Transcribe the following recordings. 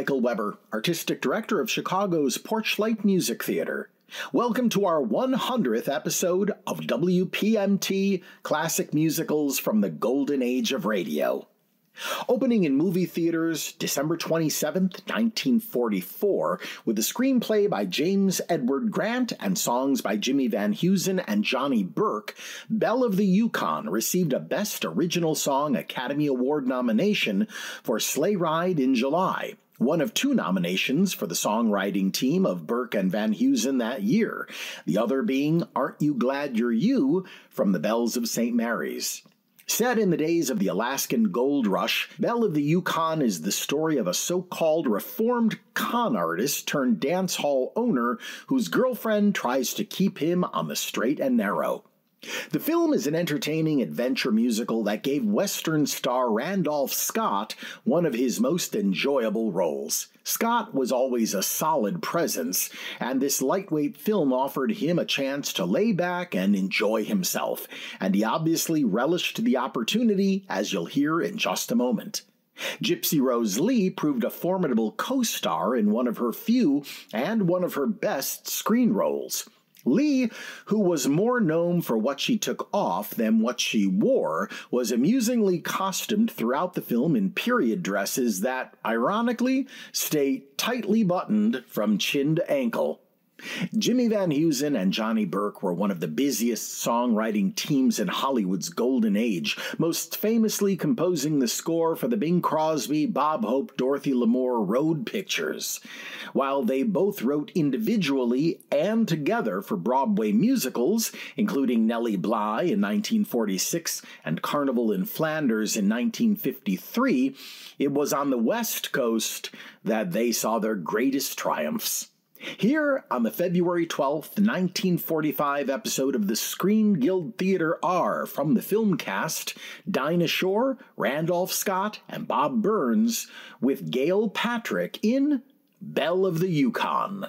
Michael Weber, Artistic Director of Chicago's Porchlight Music Theater. Welcome to our 100th episode of WPMT Classic Musicals from the Golden Age of Radio. Opening in movie theaters December 27, 1944, with a screenplay by James Edward Grant and songs by Jimmy Van Heusen and Johnny Burke, Belle of the Yukon received a Best Original Song Academy Award nomination for Sleigh Ride in July, one of two nominations for the songwriting team of Burke and Van Heusen that year, the other being Aren't You Glad You're You from the Bells of St. Mary's. Set in the days of the Alaskan Gold Rush, Belle of the Yukon is the story of a so-called reformed con artist turned dance hall owner whose girlfriend tries to keep him on the straight and narrow. The film is an entertaining adventure musical that gave Western star Randolph Scott one of his most enjoyable roles. Scott was always a solid presence, and this lightweight film offered him a chance to lay back and enjoy himself, and he obviously relished the opportunity, as you'll hear in just a moment. Gypsy Rose Lee proved a formidable co-star in one of her few and one of her best screen roles. Lee, who was more known for what she took off than what she wore, was amusingly costumed throughout the film in period dresses that, ironically, stay tightly buttoned from chin to ankle. Jimmy Van Heusen and Johnny Burke were one of the busiest songwriting teams in Hollywood's golden age, most famously composing the score for the Bing Crosby, Bob Hope, Dorothy Lamour road pictures. While they both wrote individually and together for Broadway musicals, including Nellie Bly in 1946 and Carnival in Flanders in 1953, it was on the West Coast that they saw their greatest triumphs. Here, on the February 12th, 1945 episode of the Screen Guild Theater are, from the film cast, Dinah Shore, Randolph Scott, and Bob Burns, with Gail Patrick in Belle of the Yukon.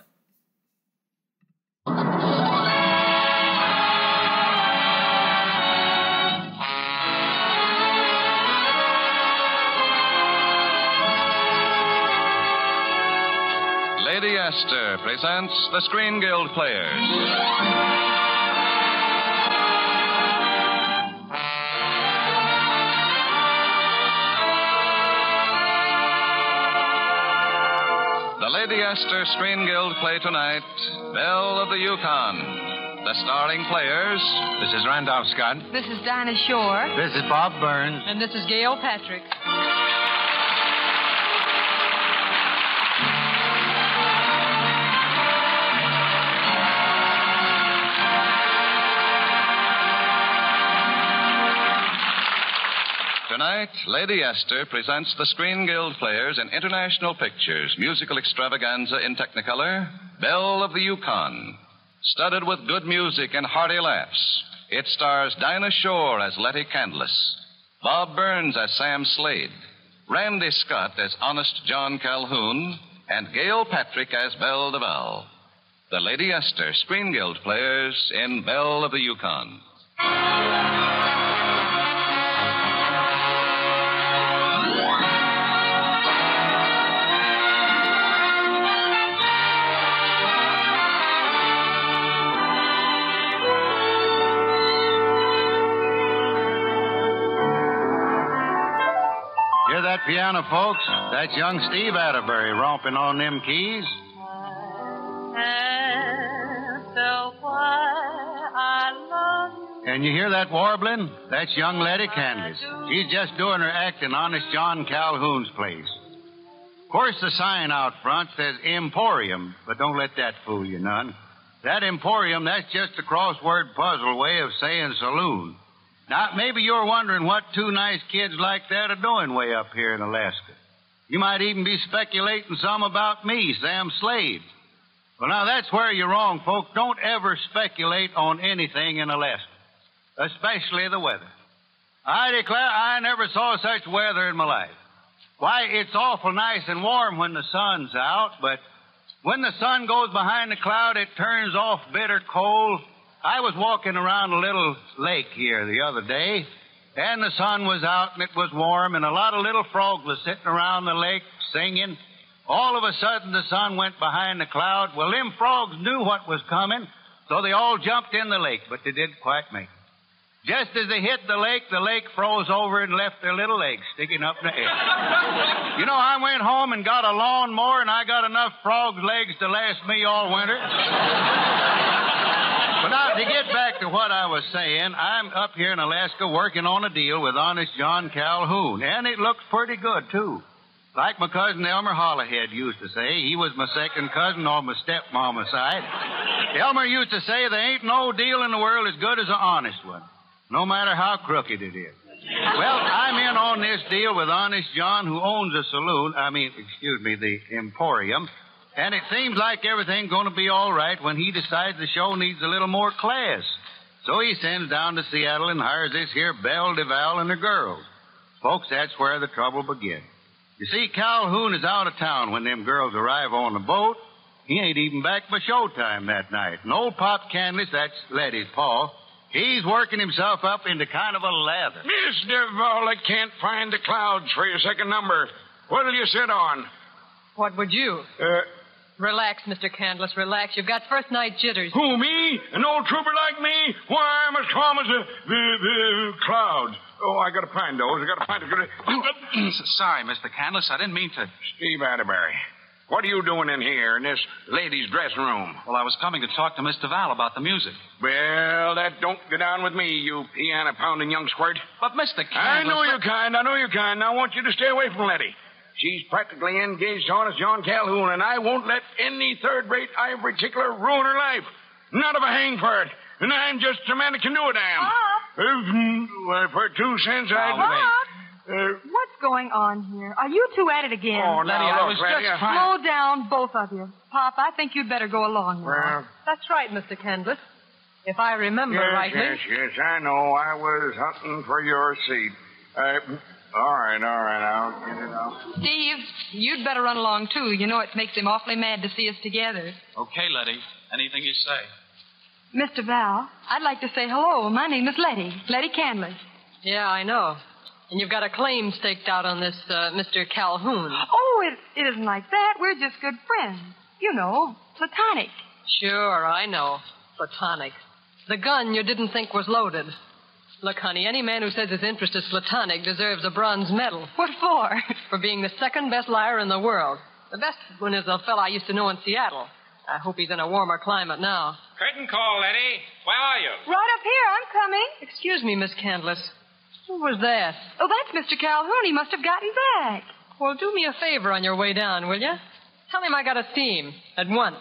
Lady Esther presents the Screen Guild Players. The Lady Esther Screen Guild play tonight, Belle of the Yukon. The starring players. This is Randolph Scott. This is Dinah Shore. This is Bob Burns. And this is Gail Patrick. Tonight, Lady Esther presents the Screen Guild Players in International Pictures musical extravaganza in Technicolor, Belle of the Yukon. Studded with good music and hearty laughs, it stars Dinah Shore as Letty Candless, Bob Burns as Sam Slade, Randy Scott as Honest John Calhoun, and Gail Patrick as Belle DeVal. The Lady Esther Screen Guild Players in Belle of the Yukon. Hear that piano, folks? That's young Steve Atterbury romping on them keys. And you hear that warbling? That's young Letty Candless. She's just doing her acting Honest John Calhoun's place. Of course, the sign out front says Emporium, but don't let that fool you none. That Emporium, that's just a crossword puzzle way of saying saloon. Now, maybe you're wondering what two nice kids like that are doing way up here in Alaska. You might even be speculating some about me, Sam Slade. Well, now, that's where you're wrong, folks. Don't ever speculate on anything in Alaska, especially the weather. I declare I never saw such weather in my life. Why, it's awful nice and warm when the sun's out, but when the sun goes behind the cloud, it turns off bitter cold. I was walking around a little lake here the other day, and the sun was out and it was warm, and a lot of little frogs were sitting around the lake singing, All of a sudden, the sun went behind the cloud. Well, them frogs knew what was coming, so they all jumped in the lake, but they didn't quite make it. Just as they hit the lake froze over and left their little legs sticking up in the air. You know, I went home and got a lawnmower, and I got enough frogs' legs to last me all winter. But now, to get back to what I was saying, I'm up here in Alaska working on a deal with Honest John Calhoun, and it looks pretty good, too. Like my cousin Elmer Hollahead used to say, he was my second cousin on my stepmama's side. Elmer used to say there ain't no deal in the world as good as an honest one, no matter how crooked it is. Well, I'm in on this deal with Honest John, who owns a saloon, the Emporium, and it seems like everything's going to be all right when he decides the show needs a little more class. So he sends down to Seattle and hires this here Belle, DeVal, and her girls. Folks, that's where the trouble begins. You see, Calhoun is out of town when them girls arrive on the boat. He ain't even back for showtime that night. And old Pop Canlis, that's Letty's pa, he's working himself up into kind of a lather. Miss DeVal, I can't find the clouds for your second number. What'll you sit on? What would you? Relax, Mr. Canlis, relax. You've got first night jitters. Who, me? An old trooper like me? Why, I'm as calm as the clouds. Oh, I gotta find those. Sorry, Mr. Canlis. I didn't mean to. Steve Atterbury, what are you doing in here in this ladies' dressing room? Well, I was coming to talk to Mr. Val about the music. Well, that don't go down with me, you piano-pounding young squirt. But, Mr. Canlis... I know you're kind. Now, I want you to stay away from Letty. She's practically engaged to Honest John Calhoun, and I won't let any third-rate ivory tickler ruin her life. Not if I hang for it. And I'm just a man that can do it, I am. For 2 cents, I'd... What's going on here? Are you two at it again? Oh, now, Letty, I was Letty, just trying... Slow down, both of you. Pop, I think you'd better go along now. Well... That's right, Mr. Canlis. If I remember rightly. Yes, I know. I was hunting for your seat. All right, I'll get it out. Steve, you'd better run along, too. You know it makes him awfully mad to see us together. Okay, Letty. Anything you say. Mr. Val, I'd like to say hello. My name is Letty Canlis. Yeah, I know. And you've got a claim staked out on this Mr. Calhoun. Oh, it isn't like that. We're just good friends. You know, platonic. Sure, I know. Platonic. The gun you didn't think was loaded. Look, honey, any man who says his interest is platonic deserves a bronze medal. What for? For being the second best liar in the world. The best one is a fellow I used to know in Seattle. I hope he's in a warmer climate now. Curtain call, Letty. Where are you? Right up here. I'm coming. Excuse me, Miss Canlis. Who was that? Oh, that's Mr. Calhoun. He must have gotten back. Well, do me a favor on your way down, will you? Tell him I got a theme at once.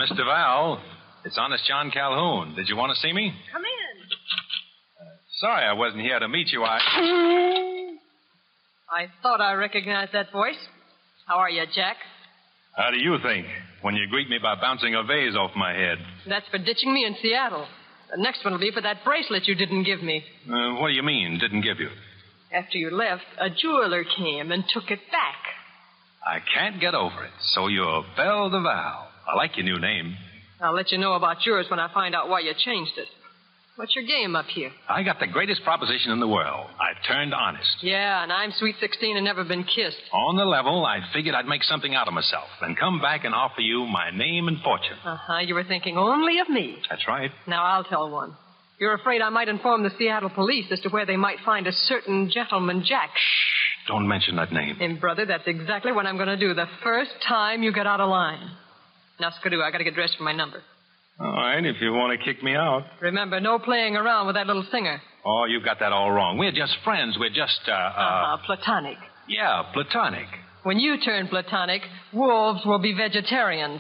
Mr. Val, it's Honest John Calhoun. Did you want to see me? Come in. Sorry I wasn't here to meet you. I thought I recognized that voice. How are you, Jack? How do you think when you greet me by bouncing a vase off my head? That's for ditching me in Seattle. The next one will be for that bracelet you didn't give me. What do you mean, didn't give you? After you left, a jeweler came and took it back. I can't get over it. So you're Belle DeVal. I like your new name. I'll let you know about yours when I find out why you changed it. What's your game up here? I got the greatest proposition in the world. I turned honest. Yeah, and I'm sweet 16 and never been kissed. On the level, I figured I'd make something out of myself and come back and offer you my name and fortune. Uh-huh, you were thinking only of me. That's right. Now, I'll tell one. You're afraid I might inform the Seattle police as to where they might find a certain gentleman Jack. Shh, don't mention that name. And, brother, that's exactly what I'm going to do the first time you get out of line. Now, Skidoo, I got to get dressed for my number. All right, if you want to kick me out. Remember, no playing around with that little singer. Oh, you got that all wrong. We're just friends. We're just, platonic. Yeah, platonic. When you turn platonic, wolves will be vegetarians.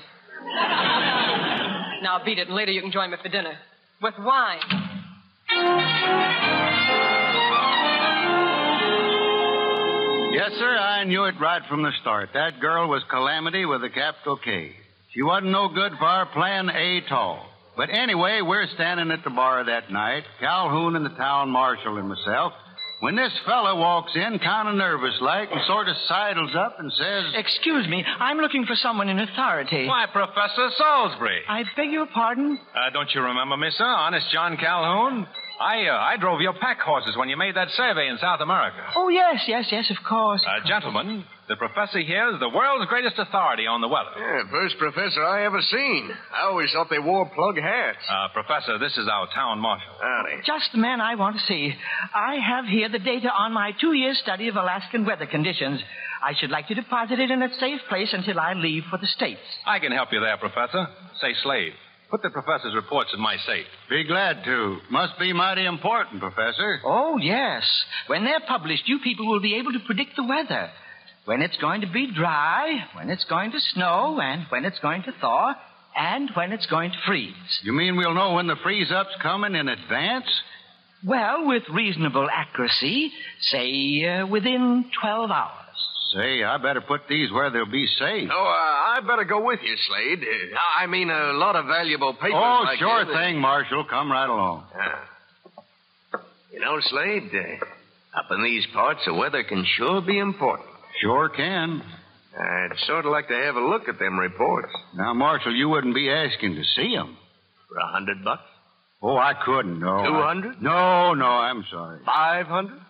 Now, beat it, and later you can join me for dinner. With wine. Yes, sir, I knew it right from the start. That girl was Calamity with a capital K. She wasn't no good for our plan A at all. But anyway, we're standing at the bar that night, Calhoun and the town marshal and myself, when this fella walks in kind of nervous-like and sort of sidles up and says... Excuse me, I'm looking for someone in authority. Why, Professor Salisbury. I beg your pardon? Don't you remember me, sir? Honest John Calhoun? I drove your pack horses when you made that survey in South America. Oh, yes, of course. Gentlemen, the professor here is the world's greatest authority on the weather. Yeah, first professor I ever seen. I always thought they wore plug hats. Professor, this is our town marshal. Howdy. Just the man I want to see. I have here the data on my 2-year study of Alaskan weather conditions. I should like to deposit it in a safe place until I leave for the States. I can help you there, Professor. Say, Slade, put the professor's reports in my safe. Be glad to. Must be mighty important, Professor. Oh, yes. When they're published, you people will be able to predict the weather. When it's going to be dry, when it's going to snow, and when it's going to thaw, and when it's going to freeze. You mean we'll know when the freeze-up's coming in advance? Well, with reasonable accuracy, say within 12 hours. Say, I better put these where they'll be safe. Oh, I better go with you, Slade. I mean, a lot of valuable papers. Oh, like sure this. thing, Marshal. Come right along. You know, Slade, up in these parts, the weather can sure be important. Sure can. I'd sort of like to have a look at them reports. Now, Marshal, you wouldn't be asking to see them. For $100? Oh, I couldn't, no. 200? No, I'm sorry. 500?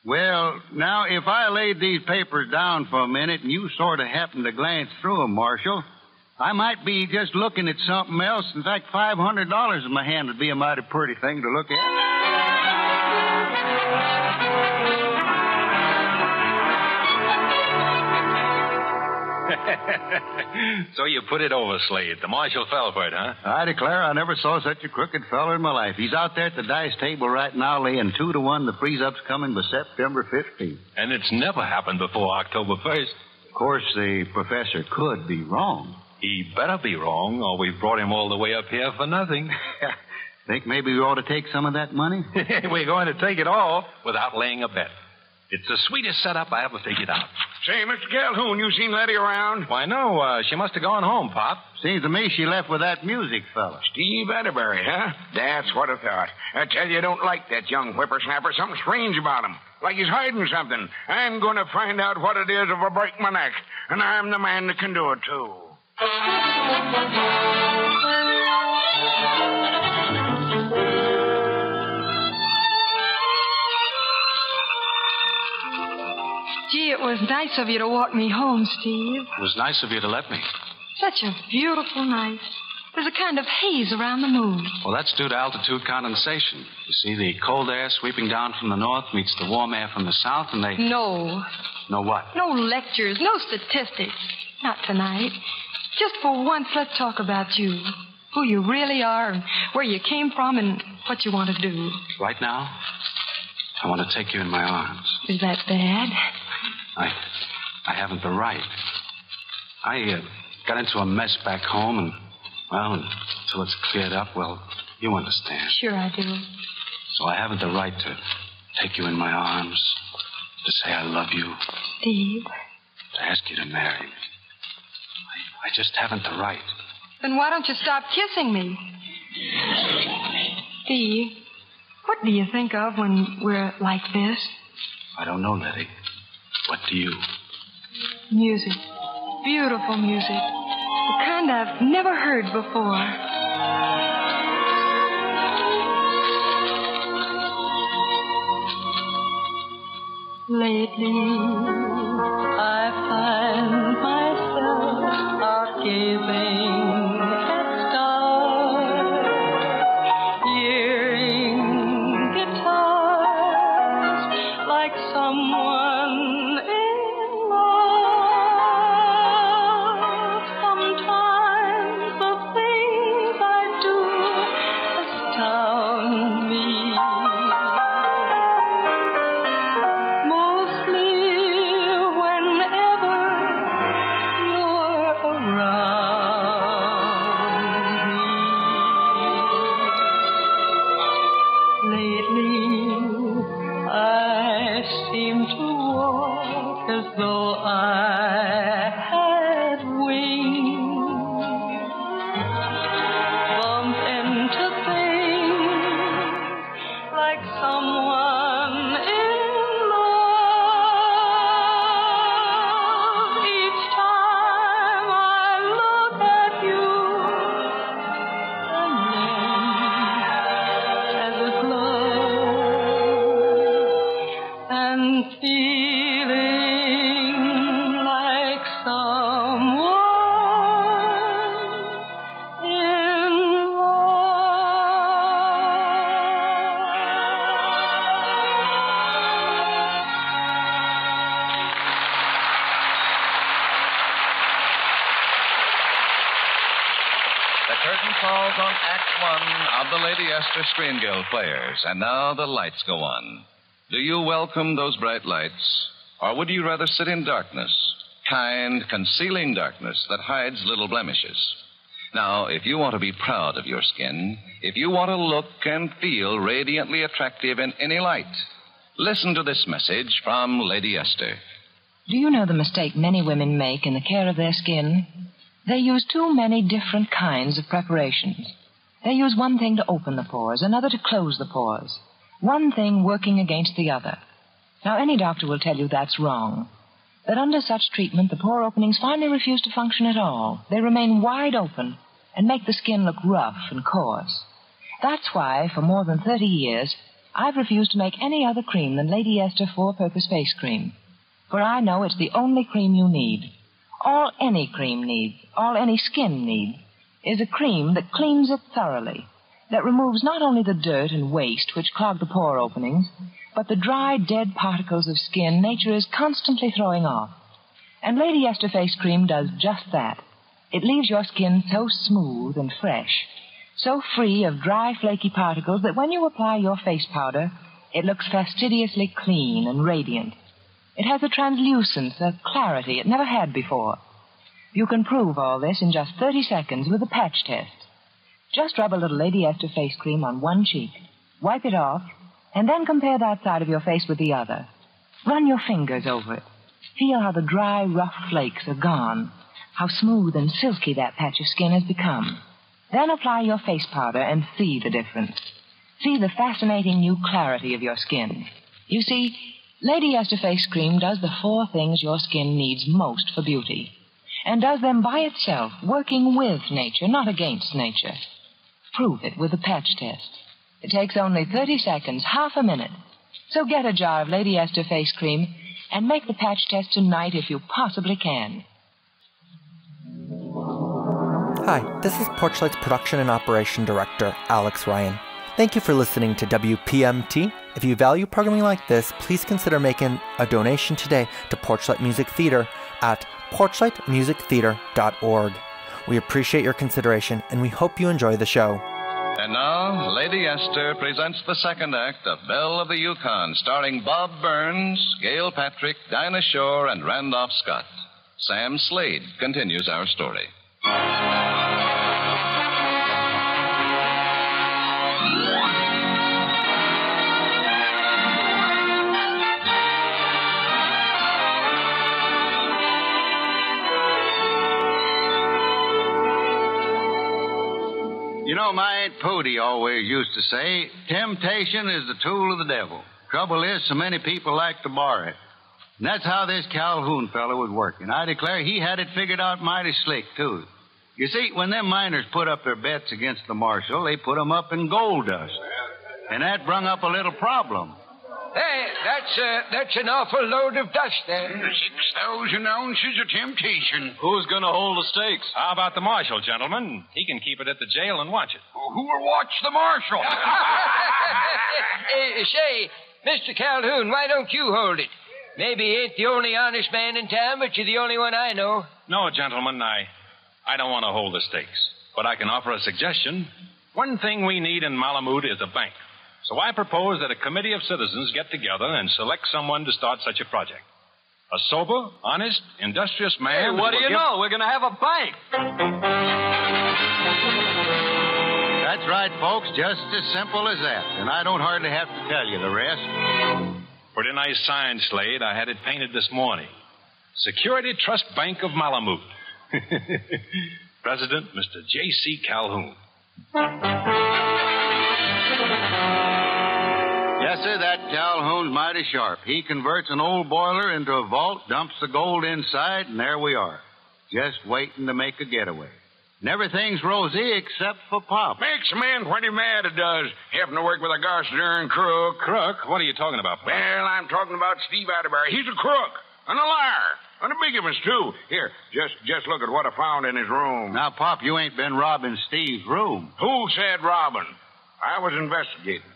Well, now, if I laid these papers down for a minute and you sort of happened to glance through them, Marshal, I might be just looking at something else. In fact, $500 in my hand would be a mighty pretty thing to look So you put it over, Slade. The marshal fell for it, huh? I declare I never saw such a crooked feller in my life. He's out there at the dice table right now laying 2-1 the freeze-up's coming by September 15th. And it's never happened before October 1st. Of course, the professor could be wrong. He better be wrong, or we've brought him all the way up here for nothing. Think maybe we ought to take some of that money? We're going to take it all without laying a bet. It's the sweetest setup I ever figured out. Say, Mr. Calhoun, you seen Letty around? Why, no. She must have gone home, Pop. Seems to me she left with that music fella. Steve Atterbury, huh? That's what I thought. I tell you, I don't like that young whippersnapper. Something strange about him. Like he's hiding something. I'm going to find out what it is if I break my neck. And I'm the man that can do it, too. Gee, it was nice of you to walk me home, Steve. It was nice of you to let me. Such a beautiful night. There's a kind of haze around the moon. Well, that's due to altitude condensation. You see, the cold air sweeping down from the north meets the warm air from the south, and they... No. No what? No lectures, no statistics. Not tonight. Just for once, let's talk about you. Who you really are, and where you came from, and what you want to do. Right now, I want to take you in my arms. Is that bad? I haven't the right. I got into a mess back home, and, well, until it's cleared up, well, you understand. Sure I do. So I haven't the right to take you in my arms, to say I love you, Steve. to ask you to marry me. I just haven't the right. Then why don't you stop kissing me? Steve, what do you think of when we're like this? I don't know, Letty. What do you? Music. Beautiful music. The kind I've never heard before. Lately, I find myself out gazing at stars, hearing guitars like someone in love. Sometimes the things I do astound me. Mostly whenever you're around me. Lately, I seem to walk as though I had wings. Bump into things like someone in love. Each time I look at you, and then as a glove feeling like someone in The curtain falls on Act One of the Lady Esther Screen Guild Players, and now the lights go on. Do you welcome those bright lights, or would you rather sit in darkness, kind, concealing darkness that hides little blemishes? Now, if you want to be proud of your skin, if you want to look and feel radiantly attractive in any light, listen to this message from Lady Esther. Do you know the mistake many women make in the care of their skin? They use too many different kinds of preparations. They use one thing to open the pores, another to close the pores. One thing working against the other. Now, any doctor will tell you that's wrong. That under such treatment, the pore openings finally refuse to function at all. They remain wide open and make the skin look rough and coarse. That's why, for more than 30 years, I've refused to make any other cream than Lady Esther Four-Purpose Face Cream. For I know it's the only cream you need. All any cream needs, all any skin needs, is a cream that cleans it thoroughly, that removes not only the dirt and waste which clog the pore openings, but the dry, dead particles of skin nature is constantly throwing off. And Lady Esther Face Cream does just that. It leaves your skin so smooth and fresh, so free of dry, flaky particles that when you apply your face powder, it looks fastidiously clean and radiant. It has a translucence, a clarity it never had before. You can prove all this in just 30 seconds with a patch test. Just rub a little Lady Esther Face Cream on one cheek, wipe it off, and then compare that side of your face with the other. Run your fingers over it. Feel how the dry, rough flakes are gone, how smooth and silky that patch of skin has become. Then apply your face powder and see the difference. See the fascinating new clarity of your skin. You see, Lady Esther Face Cream does the 4 things your skin needs most for beauty, and does them by itself, working with nature, not against nature. Prove it with a patch test. It takes only 30 seconds, half a minute. So get a jar of Lady Esther Face Cream and make the patch test tonight if you possibly can. Hi, this is Porchlight's Production and Operation Director, Alex Ryan. Thank you for listening to WPMT. If you value programming like this, please consider making a donation today to Porchlight Music Theater at porchlightmusictheater.org. We appreciate your consideration, and we hope you enjoy the show. And now, Lady Esther presents the second act of Belle of the Yukon, starring Bob Burns, Gail Patrick, Dinah Shore, and Randolph Scott. Sam Slade continues our story. You know, my Aunt Pooty always used to say, temptation is the tool of the devil. Trouble is, so many people like to borrow it. And that's how this Calhoun fellow was working. I declare he had it figured out mighty slick, too. You see, when them miners put up their bets against the marshal, they put 'em up in gold dust. And that brung up a little problem. Hey, that's an awful load of dust there. 6,000 ounces of temptation. Who's going to hold the stakes? How about the marshal, gentlemen? He can keep it at the jail and watch it. Who will watch the marshal? Say, Mr. Calhoun, why don't you hold it? Maybe you ain't the only honest man in town, but you're the only one I know. No, gentlemen, I don't want to hold the stakes. But I can offer a suggestion. One thing we need in Malamute is a bank. So I propose that a committee of citizens get together and select someone to start such a project. A sober, honest, industrious man. Hey, what do you know? We're going to have a bank. That's right, folks. Just as simple as that. And I don't hardly have to tell you the rest. Pretty nice sign, Slade. I had it painted this morning. Security Trust Bank of Malamute. President, Mr. J.C. Calhoun. Yes, sir, that Calhoun's mighty sharp. He converts an old boiler into a vault, dumps the gold inside, and there we are. Just waiting to make a getaway. And everything's rosy except for Pop. Makes a man pretty mad, it does. Having to work with a gosh darn crook. Crook? What are you talking about, Pop? Well, I'm talking about Steve Atterbury. He's a crook and a liar. And a bigamist, too. Here, just look at what I found in his room. Now, Pop, you ain't been robbing Steve's room. Who said robbing? I was investigating.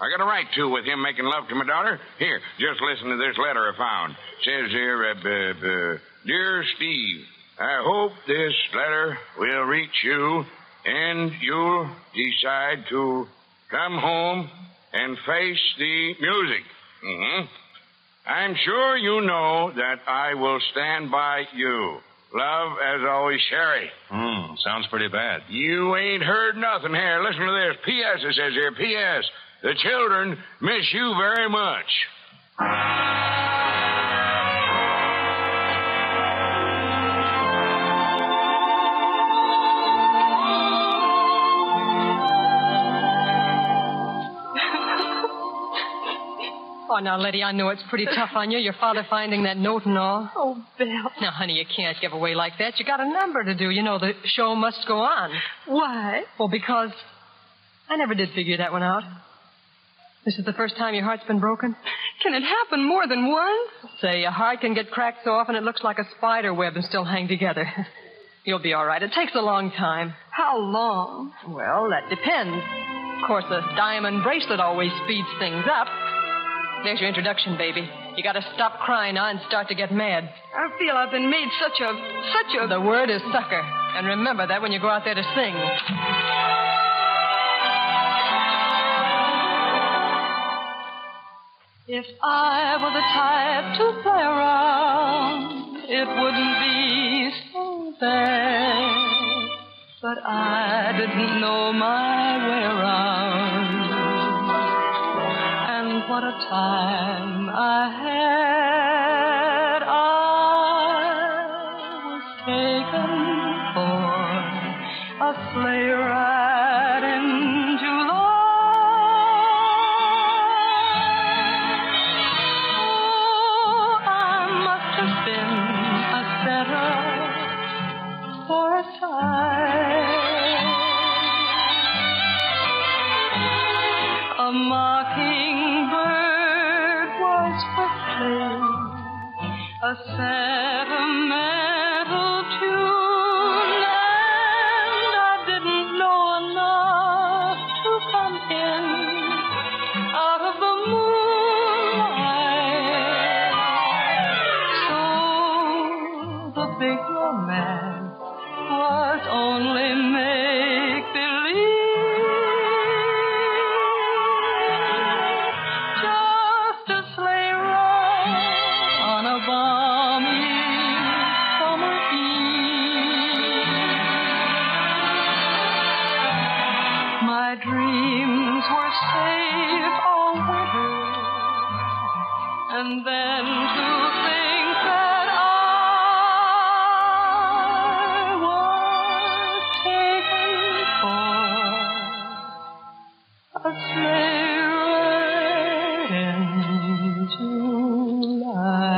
I got a right to with him making love to my daughter. Here, just listen to this letter I found. It says here, Dear Steve, I hope this letter will reach you and you'll decide to come home and face the music. Mm-hmm. I'm sure you know that I will stand by you. Love, as always, Sherry. Sounds pretty bad. You ain't heard nothing here. Listen to this. P.S. It says here, P.S. The children miss you very much. Oh, now, Letty, I know it's pretty tough on you, your father finding that note and all. Oh, Belle. Now, honey, you can't give away like that. You got a number to do. You know, the show must go on. Why? Well, because I never did figure that one out. This is the first time your heart's been broken? Can it happen more than once? Say, a heart can get cracked so often it looks like a spider web and still hang together. You'll be all right. It takes a long time. How long? Well, that depends. Of course, a diamond bracelet always speeds things up. There's your introduction, baby. You gotta stop crying now and start to get mad. I feel I've been made such a... The word is sucker. And remember that when you go out there to sing. If I were the type to play around, it wouldn't be so bad. But I didn't know my way around. And what a time I had. I was taken for a sleigh ride in July. Oh, I must have been a setter for a time. A mockingbird was whistling a sentimental tune, and I didn't know enough to come in out of the moonlight. So the big romance was only make-believe. My dreams were safe all winter, and then to think that I was taken for a sleigh ride in July.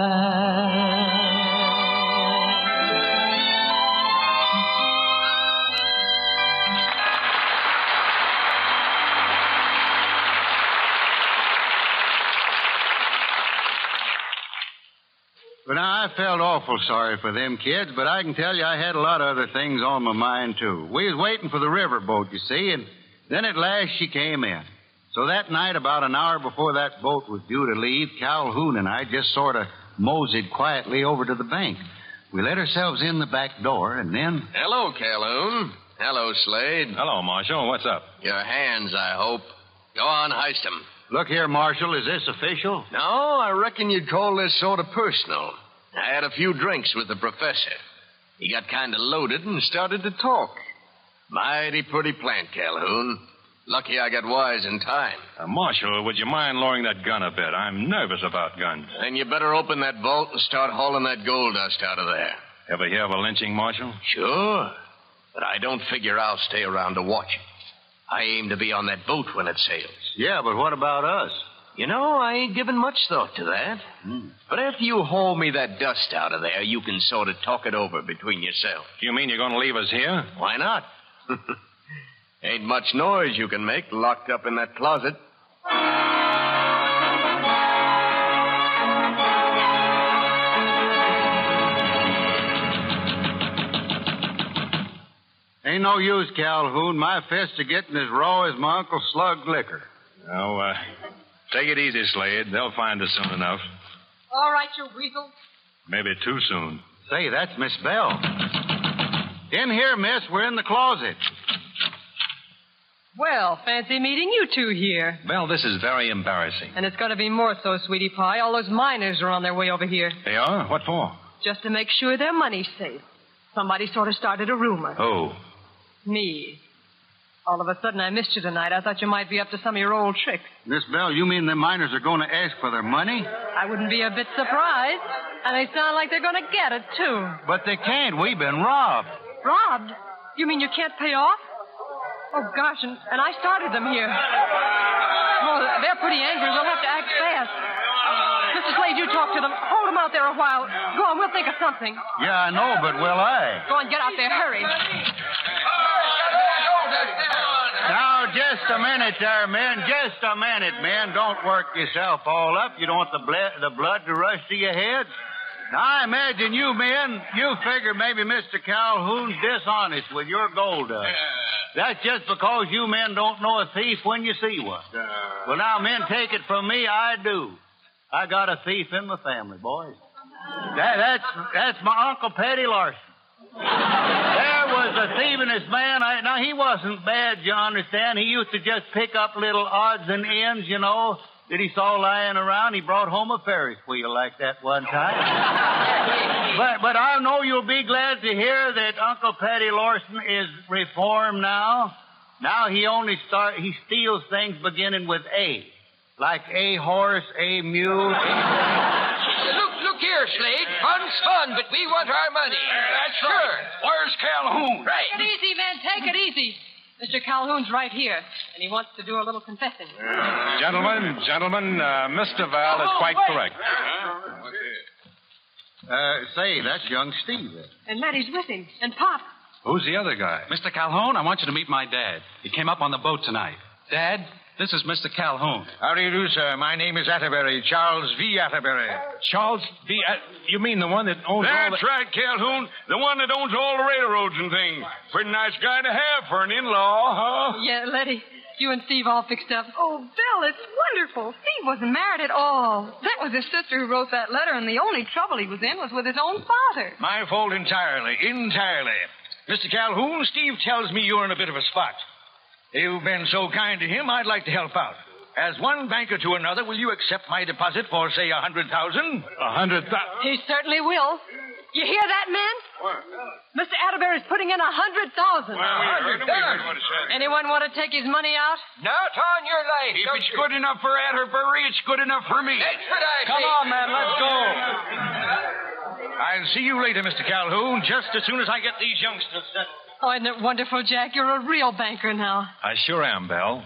But now, I felt awful sorry for them kids, but I can tell you I had a lot of other things on my mind, too. We was waiting for the riverboat, you see, and then at last she came in. So that night, about an hour before that boat was due to leave, Calhoun and I just sort of moseyed quietly over to the bank. We let ourselves in the back door, and then... Hello, Calhoun. Hello, Slade. Hello, Marshal. What's up? Your hands, I hope. Go on, heist 'em. Look here, Marshal, is this official? No, I reckon you'd call this sort of personal. I had a few drinks with the professor. He got kind of loaded and started to talk. Mighty pretty plant, Calhoun. Lucky I got wise in time. Marshal, would you mind lowering that gun a bit? I'm nervous about guns. Then you better open that vault and start hauling that gold dust out of there. Ever hear of a lynching, Marshal? Sure. But I don't figure I'll stay around to watch it. I aim to be on that boat when it sails. Yeah, but what about us? You know, I ain't given much thought to that. But after you haul me that dust out of there, you can sort of talk it over between yourselves. You mean you're going to leave us here? Why not? Ain't much noise you can make locked up in that closet. Ain't no use, Calhoun. My fists are getting as raw as my Uncle Slug's liquor. Oh, take it easy, Slade. They'll find us soon enough. All right, you weasel. Maybe too soon. Say, that's Miss Belle. In here, miss. We're in the closet. Well, fancy meeting you two here. Belle, this is very embarrassing. And it's going to be more so, sweetie pie. All those miners are on their way over here. They are? What for? Just to make sure their money's safe. Somebody sort of started a rumor. Oh. Me. All of a sudden, I missed you tonight. I thought you might be up to some of your old tricks. Miss Belle, you mean the miners are going to ask for their money? I wouldn't be a bit surprised. And they sound like they're going to get it, too. But they can't. We've been robbed. Robbed? You mean you can't pay off? Oh, gosh, and I started them here. Oh, they're pretty angry. We'll have to act fast. Mr. Slade, you talk to them. Hold them out there a while. Go on, we'll think of something. Yeah, I know, but will I? Go on, get out there. Hurry. Now, just a minute there, men. Just a minute, men. Don't work yourself all up. You don't want the blood to rush to your head. Now, I imagine you men, you figure maybe Mr. Calhoun's dishonest with your gold dust. That's just because you men don't know a thief when you see one. Well, now, men, take it from me, I do. I got a thief in my family, boys. That's my Uncle Petty Larson. There was a thievingest man. Now, he wasn't bad, you understand. He used to just pick up little odds and ends, you know, that he saw lying around. He brought home a Ferris wheel like that one time. But I know you'll be glad to hear that Uncle Petty Larson is reformed now. Now he steals things beginning with A. Like a horse, a mule, Look here, Slade. Fun's fun, but we want our money. That's sure. right. Where's Calhoun? Right. Take it easy, man. Take it easy. Mr. Calhoun's right here, and he wants to do a little confessing. Gentlemen, Mr. Val is quite correct. Say, that's young Steve. And Maddie's with him. And Pop. Who's the other guy? Mr. Calhoun, I want you to meet my dad. He came up on the boat tonight. Dad, this is Mr. Calhoun. How do you do, sir? My name is Atterbury, Charles V. Atterbury. Charles V. You mean the one that owns all the... That's right, Calhoun. The one that owns all the railroads and things. Pretty nice guy to have for an in-law, huh? Yeah, Letty. You and Steve all fixed up. Oh, Bill, it's wonderful. Steve wasn't married at all. That was his sister who wrote that letter, and the only trouble he was in was with his own father. My fault entirely. Mr. Calhoun, Steve tells me you're in a bit of a spot. You've been so kind to him, I'd like to help out. As one banker to another, will you accept my deposit for, say, $100,000? $100,000? He certainly will. You hear that, men? What? Mr. Atterbury's putting in $100,000. Well, we heard what he said. Anyone want to take his money out? Not on your life. If it's good enough for Atterbury, it's good enough for me. That's what I Come say. on, man, let's go. I'll see you later, Mr. Calhoun, just as soon as I get these youngsters set. Oh, isn't it wonderful, Jack? You're a real banker now. I sure am, Belle.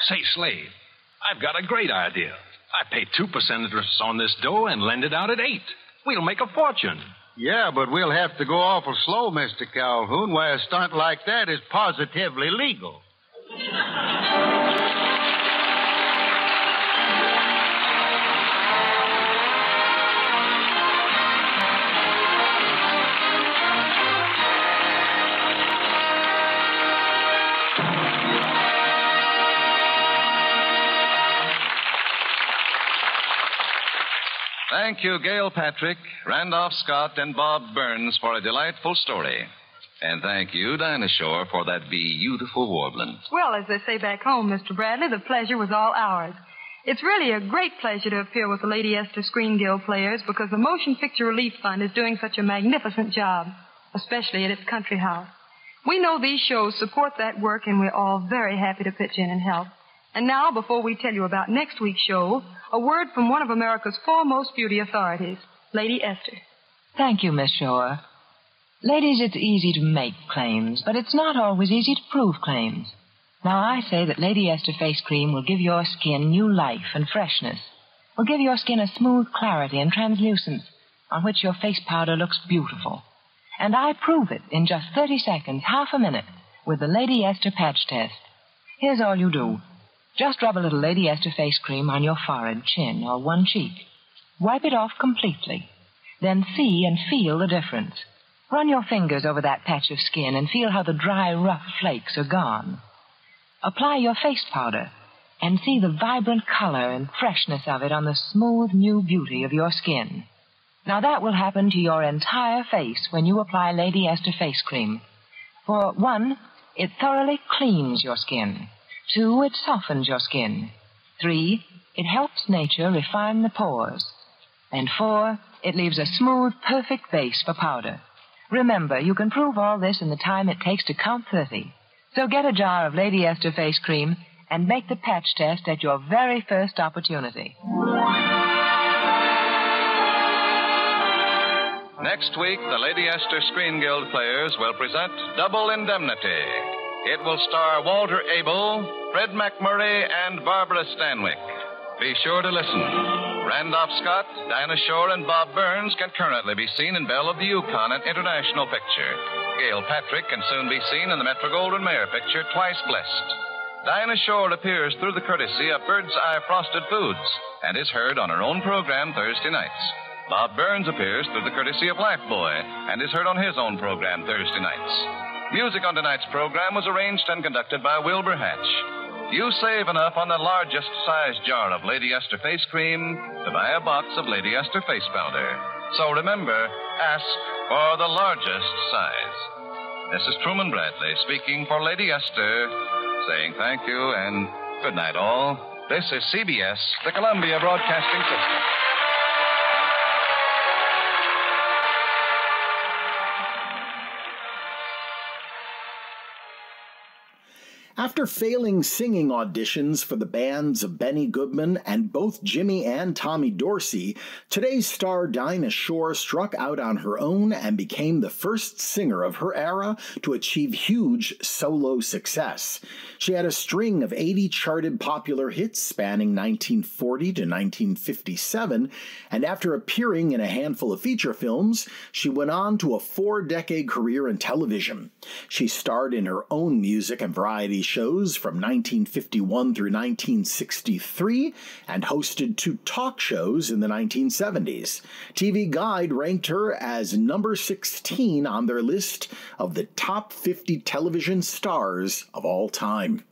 Say, Slade, I've got a great idea. I pay 2% interest on this dough and lend it out at 8%. We'll make a fortune. Yeah, but we'll have to go awful slow, Mr. Calhoun. Why, a stunt like that is positively legal. Thank you, Gail Patrick, Randolph Scott, and Bob Burns for a delightful story. And thank you, Dinah Shore, for that beautiful warbling. Well, as they say back home, Mr. Bradley, the pleasure was all ours. It's really a great pleasure to appear with the Lady Esther Screen Guild players because the Motion Picture Relief Fund is doing such a magnificent job, especially at its country house. We know these shows support that work, and we're all very happy to pitch in and help. And now, before we tell you about next week's show, a word from one of America's foremost beauty authorities, Lady Esther. Thank you, Miss Shore. Ladies, it's easy to make claims, but it's not always easy to prove claims. Now, I say that Lady Esther Face Cream will give your skin new life and freshness. Will give your skin a smooth clarity and translucence on which your face powder looks beautiful. And I prove it in just 30 seconds, half a minute, with the Lady Esther Patch Test. Here's all you do. Just rub a little Lady Esther Face Cream on your forehead, chin, or one cheek. Wipe it off completely. Then see and feel the difference. Run your fingers over that patch of skin and feel how the dry, rough flakes are gone. Apply your face powder and see the vibrant color and freshness of it on the smooth, new beauty of your skin. Now, that will happen to your entire face when you apply Lady Esther Face Cream. For 1, it thoroughly cleans your skin. 2, it softens your skin. 3, it helps nature refine the pores. And 4, it leaves a smooth, perfect base for powder. Remember, you can prove all this in the time it takes to count 30. So get a jar of Lady Esther Face Cream and make the patch test at your very first opportunity. Next week, the Lady Esther Screen Guild players will present Double Indemnity. It will star Walter Abel, Fred McMurray, and Barbara Stanwyck. Be sure to listen. Randolph Scott, Dinah Shore, and Bob Burns can currently be seen in Belle of the Yukon, an international picture. Gail Patrick can soon be seen in the Metro-Goldwyn-Mayer picture, Twice Blessed. Dinah Shore appears through the courtesy of Bird's Eye Frosted Foods and is heard on her own program Thursday nights. Bob Burns appears through the courtesy of Lifebuoy and is heard on his own program Thursday nights. Music on tonight's program was arranged and conducted by Wilbur Hatch. You save enough on the largest size jar of Lady Esther Face Cream to buy a box of Lady Esther Face Powder. So remember, ask for the largest size. This is Truman Bradley speaking for Lady Esther, saying thank you and good night all. This is CBS, the Columbia Broadcasting System. After failing singing auditions for the bands of Benny Goodman and both Jimmy and Tommy Dorsey, today's star Dinah Shore struck out on her own and became the first singer of her era to achieve huge solo success. She had a string of 80 charted popular hits spanning 1940 to 1957, and after appearing in a handful of feature films, she went on to a 4-decade career in television. She starred in her own music and variety shows from 1951 through 1963 and hosted 2 talk shows in the 1970s. TV Guide ranked her as number 16 on their list of the top 50 television stars of all time.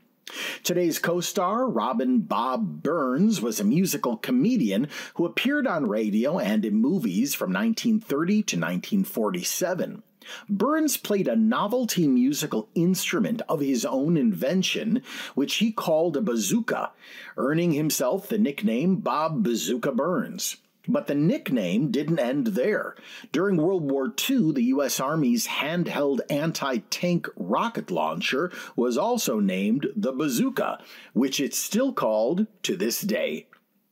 Today's co-star, Robin Bob Burns, was a musical comedian who appeared on radio and in movies from 1930 to 1947. Burns played a novelty musical instrument of his own invention, which he called a bazooka, earning himself the nickname Bob Bazooka Burns. But the nickname didn't end there. During World War II, the U.S. Army's handheld anti-tank rocket launcher was also named the Bazooka, which it's still called to this day.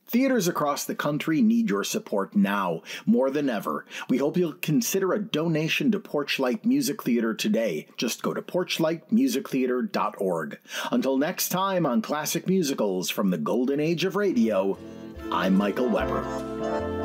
Theaters across the country need your support now, more than ever. We hope you'll consider a donation to Porchlight Music Theater today. Just go to porchlightmusictheater.org. Until next time on Classic Musicals from the Golden Age of Radio, I'm Michael Weber.